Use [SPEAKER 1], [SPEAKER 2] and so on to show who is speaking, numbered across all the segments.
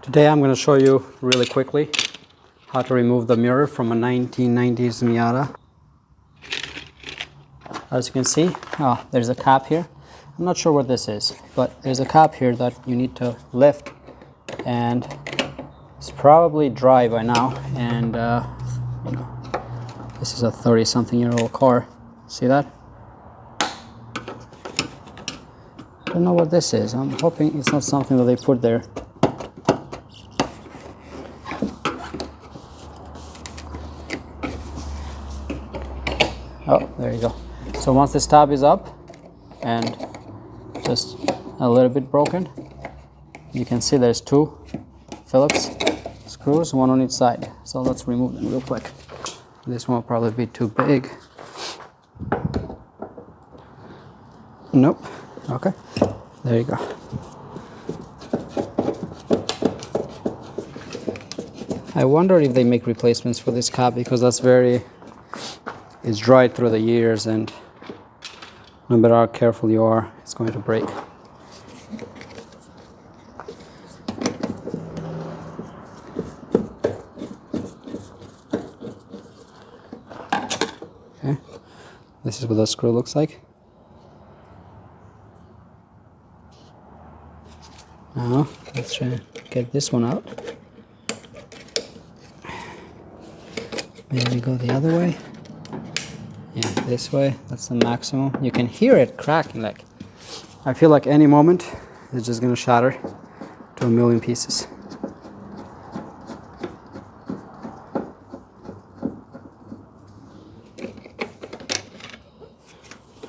[SPEAKER 1] Today I'm going to show you really quickly how to remove the mirror from a 1990s Miata. As you can see, there's a cap here. I'm not sure what this is, but there's a cap here that you need to lift, and it's probably dry by now. And you know, this is a 30-something-year-old car. See that? I don't know what this is. I'm hoping it's not something that they put there. Oh, there you go. So once this tab is up and just a little bit broken, you can see there's two Phillips screws, one on each side. So let's remove them real quick. This one will probably be too big. Nope. Okay. There you go. I wonder if they make replacements for this cap, because it's dried through the years, and no matter how careful you are, it's going to break. Okay, this is what the screw looks like. Now let's try to get this one out. Maybe go the other way. Yeah, this way. That's the maximum. You can hear it cracking. Like, I feel like any moment it's just gonna shatter to a million pieces.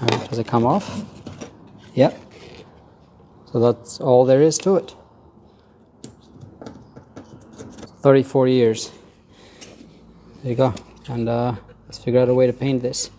[SPEAKER 1] Alright, does it come off? Yep. So that's all there is to it. 34 years. There you go. And let's figure out a way to paint this.